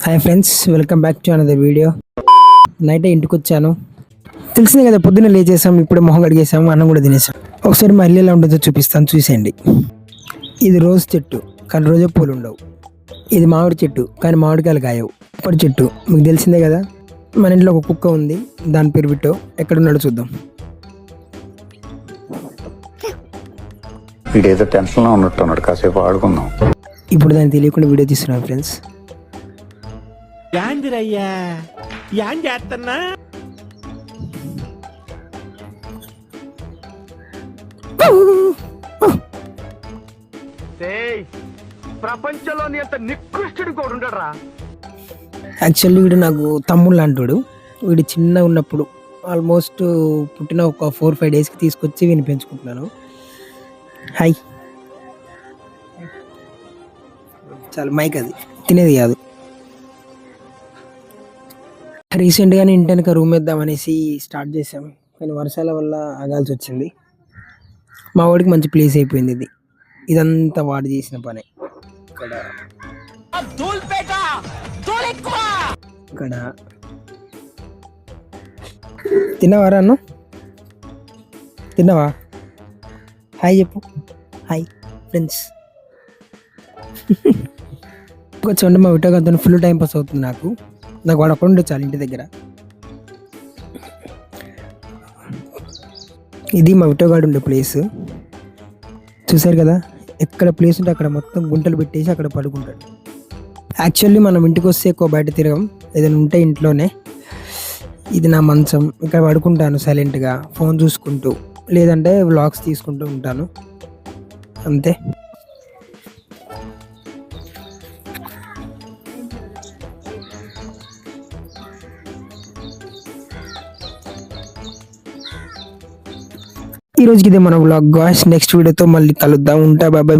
Hi friends, welcome back to another video. Night ఇంటికి వచ్చాను. తెలిసిందే కదా, పొద్దున్న లేచేసాం, ఇప్పుడు మొహం కడిగేసాము, అన్నం కూడా తినేసాం. ఒకసారి మా ఇల్లు ఎలా ఉంటుందో చూపిస్తాను, చూసేయండి. ఇది రోజ్ చెట్టు, కానీ రోజా పూలు ఉండవు. ఇది మామిడి చెట్టు, కానీ మామిడికాయలు కాయవు. పొడి చెట్టు మీకు తెలిసిందే కదా. మన ఇంట్లో ఒక కుక్క ఉంది, దాని పేరు బిట్టో. ఎక్కడున్నాడో చూద్దాం. వీడేదో టెన్షన్లో ఉన్నట్టున్నాడు, కాసేపు ఆడుకుందాం. ఇప్పుడు దాన్ని తెలియకుండా వీడియో తీస్తున్నాను ఫ్రెండ్స్. యాందిరయ్యా యాం చేస్తున్నా ప్రపంచంలోని అంత నికృష్టుడు కూడా ఉండరా. యాక్చువల్లీ వీడు నాకు తమ్ముడు లాంటాడు. వీడు చిన్నగా ఉన్నప్పుడు ఆల్మోస్ట్ పుట్టిన ఒక 4-5 డేస్కి తీసుకొచ్చి వీడిని పెంచుకుంటున్నాను. హాయ్. చాలా మైక్, అది తినేది కాదు. రీసెంట్గానే ఇంటి వెనక రూమ్ వేద్దామనేసి స్టార్ట్ చేసాం, కానీ వర్షాల వల్ల ఆగాల్సి వచ్చింది. మా వాడికి మంచి ప్లేస్ అయిపోయింది ఇది. ఇదంతా వాడు చేసిన పనే. ఇక్కడ తిన్నావారా అన్న? తిన్నావా? హాయ్ చెప్పు. Hi friends. చూడండి, మా విటోగాతో ఫుల్ టైం పాస్ అవుతుంది నాకు వాడు అక్కడ ఉండే చాలు ఇంటి దగ్గర. ఇది మా విటోగాడు ఉండే ప్లేస్. చూసారు కదా, ఎక్కడ ప్లేస్ ఉంటే అక్కడ మొత్తం గుంటలు పెట్టేసి అక్కడ పడుకుంటాడు. యాక్చువల్లీ మనం ఇంటికి వస్తే ఎక్కువ బయట తిరగం, ఏదైనా ఉంటే ఇంట్లోనే. ఇది నా మంచం, ఇక్కడ పడుకుంటాను సైలెంట్గా, ఫోన్ చూసుకుంటూ, లేదంటే వ్లాగ్స్ తీసుకుంటూ ఉంటాను, అంతే. ఈ రోజుకి ఇదే మన వ్లాగ్ గాయ్స్. నెక్స్ట్ వీడియోతో మళ్ళీ కలుద్దాం. ఉంటా, బాయ్.